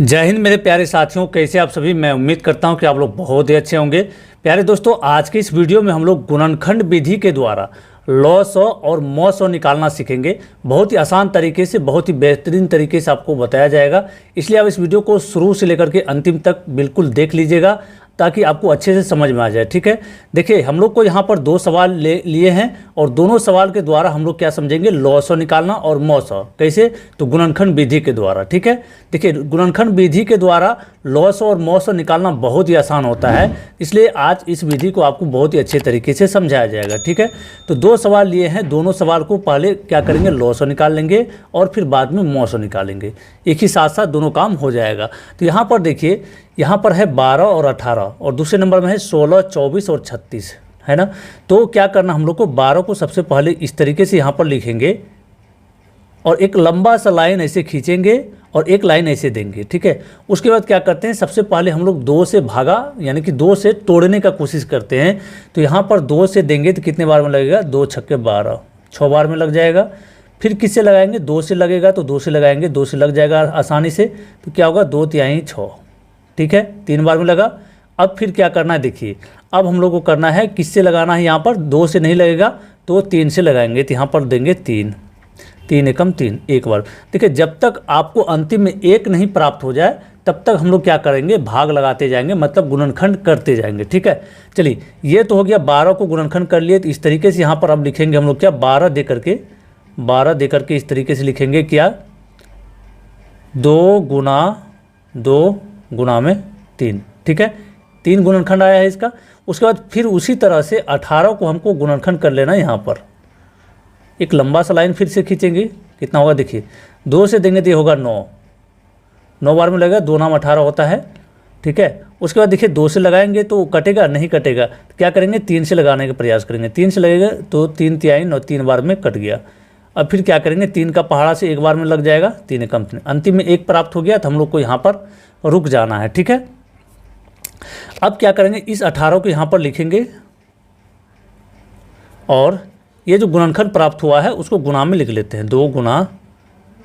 जय हिंद मेरे प्यारे साथियों, कैसे आप सभी। मैं उम्मीद करता हूं कि आप लोग बहुत ही अच्छे होंगे। प्यारे दोस्तों, आज के इस वीडियो में हम लोग गुणनखंड विधि के द्वारा लॉ सौ और मौ सौ निकालना सीखेंगे। बहुत ही आसान तरीके से, बहुत ही बेहतरीन तरीके से आपको बताया जाएगा। इसलिए आप इस वीडियो को शुरू से लेकर के अंतिम तक बिल्कुल देख लीजिएगा ताकि आपको अच्छे से समझ में आ जाए। ठीक है, देखिए हम लोग को यहाँ पर दो सवाल लिए हैं और दोनों सवाल के द्वारा हम लोग क्या समझेंगे, लॉ सौ निकालना और मौ सौ। कैसे? तो गुणनखंड विधि के द्वारा। ठीक है, देखिए गुणनखंड विधि के द्वारा लॉ सौ और मौ सौ निकालना बहुत ही आसान होता है। इसलिए आज इस विधि को आपको बहुत ही अच्छे तरीके से समझाया जाएगा। ठीक है, तो दो सवाल लिए हैं, दोनों सवाल को पहले क्या करेंगे, लॉ सौ निकाल लेंगे और फिर बाद में मौ सौ निकालेंगे। एक ही साथ साथ दोनों काम हो जाएगा। तो यहाँ पर देखिए, यहाँ पर है 12 और 18 और दूसरे नंबर में है 16, 24 और 36, है ना। तो क्या करना, हम लोग को 12 को सबसे पहले इस तरीके से यहाँ पर लिखेंगे और एक लंबा सा लाइन ऐसे खींचेंगे और एक लाइन ऐसे देंगे। ठीक है, उसके बाद क्या करते हैं, सबसे पहले हम लोग 2 से भागा यानी कि 2 से तोड़ने का कोशिश करते हैं। तो यहाँ पर 2 से देंगे तो कितने बार में लगेगा, 2 छक्के 12, 6 बार में लग जाएगा। फिर किससे लगाएंगे, 2 से लगेगा तो 2 से लगाएंगे, 2 से लग जाएगा आसानी से। तो क्या होगा, 2 तिहाई 6। ठीक है, 3 बार में लगा। अब फिर क्या करना है, देखिए अब हम लोग को करना है, किससे लगाना है, यहाँ पर 2 से नहीं लगेगा तो 3 से लगाएंगे। तो यहाँ पर देंगे 3, 3 एकम 3, एक बार। देखिए जब तक आपको अंतिम में 1 नहीं प्राप्त हो जाए तब तक हम लोग क्या करेंगे, भाग लगाते जाएंगे, मतलब गुणनखंड करते जाएंगे। ठीक है, चलिए ये तो हो गया, 12 को गुणनखंड कर लिए। तो इस तरीके से यहाँ पर अब लिखेंगे हम लोग क्या, 12 दे करके इस तरीके से लिखेंगे क्या, 2 गुना में 3। ठीक है, 3 गुणनखंड आया है इसका। उसके बाद फिर उसी तरह से 18 को हमको गुणनखंड कर लेना है। यहाँ पर एक लंबा सा लाइन फिर से खींचेंगे, कितना होगा देखिए, 2 से देंगे तो ये होगा 9 बार में लगेगा, 2 नाम 18 होता है। ठीक है, उसके बाद देखिए 2 से लगाएंगे तो कटेगा नहीं, कटेगा तो क्या करेंगे, 3 से लगाने का प्रयास करेंगे। 3 से लगेगा तो 3 तिहाई 9, 3 बार में कट गया। अब फिर क्या करेंगे, 3 का पहाड़ा से 1 बार में लग जाएगा, 3 एकम 3। अंतिम में 1 प्राप्त हो गया तो हम लोग को यहाँ पर रुक जाना है। ठीक है, अब क्या करेंगे, इस 18 को यहाँ पर लिखेंगे और ये जो गुणनखंड प्राप्त हुआ है उसको गुणा में लिख लेते हैं। 2 गुना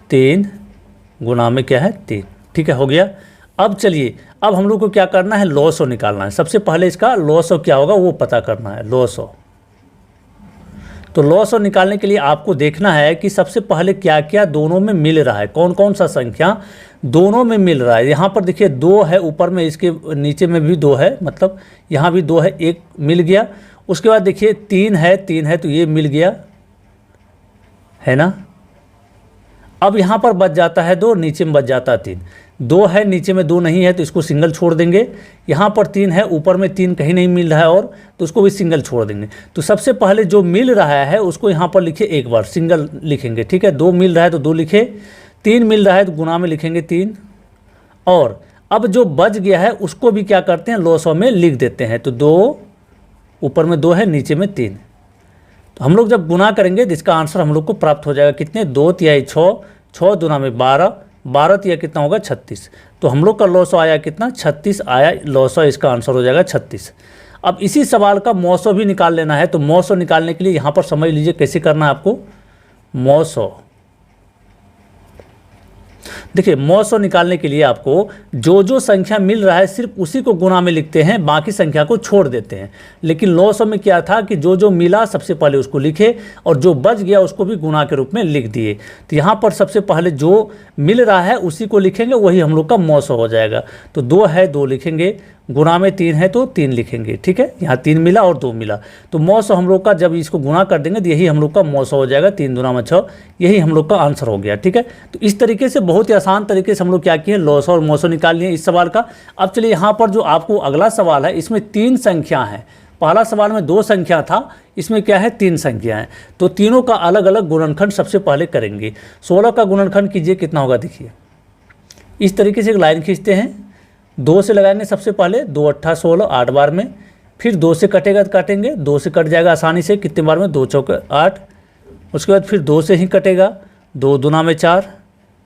3 गुणा में क्या है, 3। ठीक है, हो गया। अब चलिए, अब हम लोग को क्या करना है, लॉ सौ निकालना है। सबसे पहले इसका लॉ सौ क्या होगा वो पता करना है, लॉ सौ। तो लॉ सौ निकालने के लिए आपको देखना है कि सबसे पहले क्या क्या दोनों में मिल रहा है, कौन कौन सा संख्या दोनों में मिल रहा है। यहाँ पर देखिए 2 है, ऊपर में इसके नीचे में भी 2 है, मतलब यहाँ भी 2 है, 1 मिल गया। उसके बाद देखिए 3 है तो ये मिल गया, है ना। अब यहाँ पर बच जाता है 2, नीचे में बच जाता है 3। 2 है, नीचे में 2 नहीं है तो इसको सिंगल छोड़ देंगे। यहाँ पर 3 है, ऊपर में 3 कहीं नहीं मिल रहा है और तो उसको भी सिंगल छोड़ देंगे। तो सबसे पहले जो मिल रहा है उसको यहाँ पर लिखे, एक बार सिंगल लिखेंगे। ठीक है, 2 मिल रहा है तो 2 लिखे, 3 मिल रहा है तो गुणा में लिखेंगे 3। और अब जो बच गया है उसको भी क्या करते हैं, लॉ सौ में लिख देते हैं। तो 2, ऊपर में 2 है, नीचे में 3। तो हम लोग जब गुना करेंगे तो इसका आंसर हम लोग को प्राप्त हो जाएगा कितने, 2 तिहाई 6, 6 दुना में 12, 12 तिया कितना होगा, 36। तो हम लोग का लॉ सौ आया कितना, 36 आया लॉ सौ, इसका आंसर हो जाएगा 36। अब इसी सवाल का मौ सौ भी निकाल लेना है। तो मौ सौ निकालने के लिए यहाँ पर समझ लीजिए कैसे करना है आपको, मौ सौ। देखिए मौ सौ निकालने के लिए आपको जो जो संख्या मिल रहा है सिर्फ उसी को गुणा में लिखते हैं, बाकी संख्या को छोड़ देते हैं। लेकिन लॉ सौ में क्या था कि जो जो मिला सबसे पहले उसको लिखे और जो बच गया उसको भी गुणा के रूप में लिख दिए। तो यहाँ पर सबसे पहले जो मिल रहा है उसी को लिखेंगे, वही हम लोग का मौ सौ हो जाएगा। तो 2 है, 2 लिखेंगे, गुणा में 3 है तो 3 लिखेंगे। ठीक है, यहाँ 3 मिला और 2 मिला तो मौ सौ हम लोग का, जब इसको गुणा कर देंगे तो यही हम लोग का मौ सौ हो जाएगा, 3 दुना में 6, यही हम लोग का आंसर हो गया। ठीक है, तो इस तरीके से बहुत ही आसान तरीके से हम लोग क्या किए, लॉ सौ और मौ सौ निकाल लिए इस सवाल का। अब चलिए यहाँ पर जो आपको अगला सवाल है इसमें 3 संख्या है। पहला सवाल में 2 संख्या था, इसमें क्या है, 3 संख्या है। तो तीनों का अलग अलग गुणनखंड सबसे पहले करेंगे। 16 का गुणनखंड कीजिए, कितना होगा देखिए, इस तरीके से एक लाइन खींचते हैं, 2 से लगाएंगे सबसे पहले, 2 8 16, 8 बार में। फिर 2 से कटेगा तो काटेंगे, 2 से कट जाएगा आसानी से, कितने बार में, 2 चौके 8। उसके बाद फिर 2 से ही कटेगा, 2 दुना में 4।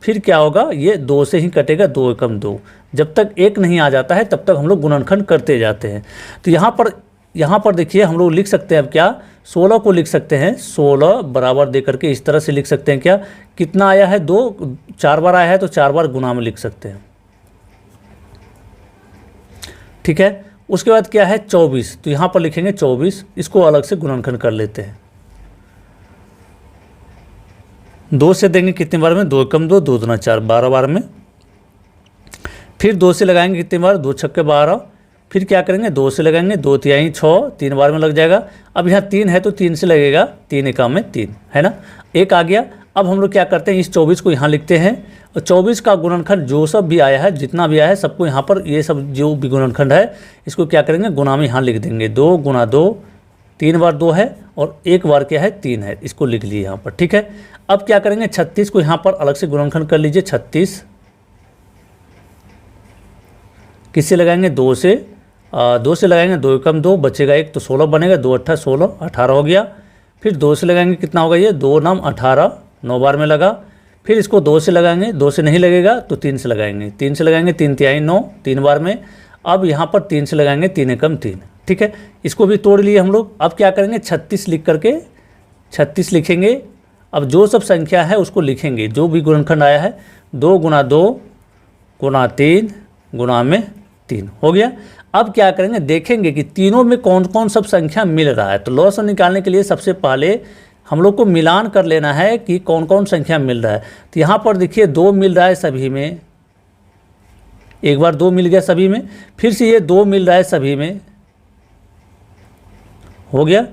फिर क्या होगा, ये 2 से ही कटेगा, 2 एकम 2। जब तक 1 नहीं आ जाता है तब तक हम लोग गुणनखंड करते जाते हैं। तो यहाँ पर देखिए हम लोग लिख सकते हैं अब क्या, 16 को लिख सकते हैं, 16 बराबर दे करके इस तरह से लिख सकते हैं क्या, कितना आया है, 2, 4 बार आया है तो 4 बार गुना में लिख सकते हैं। ठीक है। उसके बाद क्या है 24, तो यहाँ पर लिखेंगे 24, इसको अलग से गुणनखंड कर लेते हैं। 2 से देंगे कितने बार में, 2 एकम 2, 2 दूना 4, 12 बार में। फिर 2 से लगाएंगे कितने बार, 2 छक्के 12। फिर क्या करेंगे 2 से लगाएंगे, 2 तिहाई 6, 3 बार में लग जाएगा। अब यहाँ 3 है तो 3 से लगेगा, 3 एकम में 3, है ना, 1 आ गया। अब हम लोग क्या करते हैं, इस 24 को यहाँ लिखते हैं और 24 का गुणनखंड जो सब भी आया है, जितना भी आया है सबको यहाँ पर, ये सब जो भी गुणनखंड है इसको क्या करेंगे गुणा में यहाँ लिख देंगे। 2 गुणा 2, 3 बार 2 है और 1 बार क्या है 3 है, इसको लिख लिए यहाँ पर, ठीक है। अब क्या करेंगे 36 को यहाँ पर अलग से गुणनखंड कर लीजिए। 36 किससे लगाएंगे, 2 से, 2 से लगाएंगे, 2 एकम 2, बचेगा 1 तो 16 बनेगा, 2 अट्ठा 16, 18 हो गया। फिर 2 से लगाएंगे कितना होगा ये, 2 नाम 18, 9 बार में लगा। फिर इसको 2 से लगाएंगे, 2 से नहीं लगेगा तो 3 से लगाएंगे, 3 से लगाएंगे, 3 तिहाई 9, 3 बार में। अब यहाँ पर 3 से लगाएंगे, 3 एकम 3, ठीक है। इसको भी तोड़ लिए हम लोग। अब क्या करेंगे 36 लिख करके 36 लिखेंगे। अब जो सब संख्या है उसको लिखेंगे, जो भी गुणनखंड आया है, 2 गुणा 2 गुणा 3 गुणा में 3 हो गया। अब क्या करेंगे देखेंगे कि तीनों में कौन कौन सब संख्या मिल रहा है। तो लॉस निकालने के लिए सबसे पहले हम लोग को मिलान कर लेना है कि कौन कौन संख्या मिल रहा है। तो यहाँ पर देखिए 2 मिल रहा है सभी में, एक बार 2 मिल गया सभी में, फिर से ये 2 मिल रहा है सभी में, हो गया।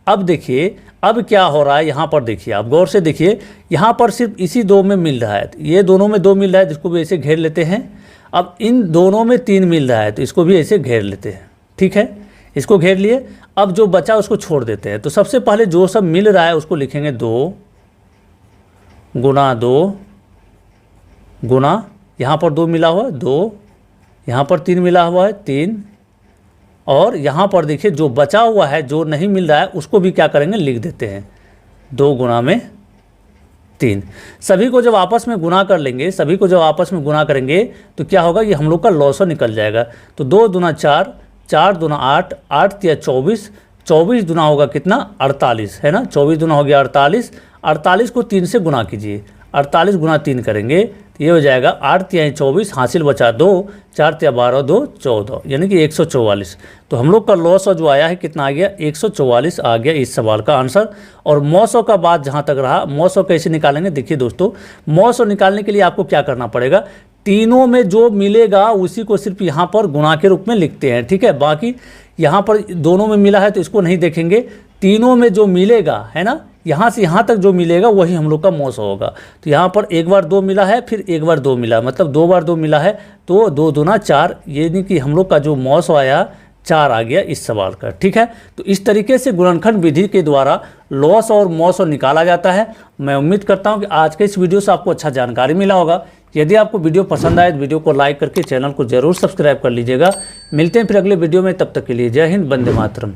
अब देखिए अब क्या हो रहा है, यहाँ पर देखिए आप गौर से देखिए, यहाँ पर सिर्फ इसी 2 में मिल रहा है, तो ये दोनों में 2 मिल रहा है, जिसको भी ऐसे घेर लेते हैं। अब इन दोनों में 3 मिल रहा है तो इसको भी ऐसे घेर लेते हैं, ठीक है, इसको घेर लिए। अब जो बचा उसको छोड़ देते हैं। तो सबसे पहले जो सब मिल रहा है उसको लिखेंगे 2 गुणा 2 गुणा, यहाँ पर 2 मिला हुआ है 2, यहाँ पर 3 मिला हुआ है 3, और यहाँ पर देखिए जो बचा हुआ है जो नहीं मिल रहा है उसको भी क्या करेंगे लिख देते हैं, 2 गुणा में 3। सभी को जब आपस में गुणा कर लेंगे, सभी को जब आपस में गुणा करेंगे तो क्या होगा, ये हम लोग का लॉसो निकल जाएगा। तो 2 दूना 4, 4 दूना 8, 8 तिया 24, 24 दूना होगा कितना 48, है ना, 24 दूना हो गया 48, 48 को 3 से गुणा कीजिए, 48 गुणा 3 करेंगे तो ये हो जाएगा 8 तिया 24, हासिल बचा 2, 4 तिया 12, 2 14, यानी कि 144। तो हम लोग का लॉस जो आया है कितना आ गया, 144 आ गया इस सवाल का आंसर। और मौसों का बात जहाँ तक रहा, मौसों कैसे निकालेंगे, देखिए दोस्तों, मौसों निकालने के लिए आपको क्या करना पड़ेगा, तीनों में जो मिलेगा उसी को सिर्फ यहाँ पर गुणा के रूप में लिखते हैं, ठीक है। बाकी यहाँ पर दोनों में मिला है तो इसको नहीं देखेंगे, तीनों में जो मिलेगा, है ना, यहाँ से यहाँ तक जो मिलेगा वही हम लोग का मौसो होगा। तो यहाँ पर 1 बार 2 मिला है, फिर 1 बार 2 मिला, मतलब 2 बार 2 मिला है, तो 2 दूना 4, यानी कि हम लोग का जो मौसो आया 4 आ गया इस सवाल का, ठीक है। तो इस तरीके से गुणनखंड विधि के द्वारा लॉस और मौसो निकाला जाता है। मैं उम्मीद करता हूँ कि आज के इस वीडियो से आपको अच्छा जानकारी मिला होगा। यदि आपको वीडियो पसंद आए तो वीडियो को लाइक करके चैनल को जरूर सब्सक्राइब कर लीजिएगा। मिलते हैं फिर अगले वीडियो में, तब तक के लिए जय हिंद, वंदे मातरम।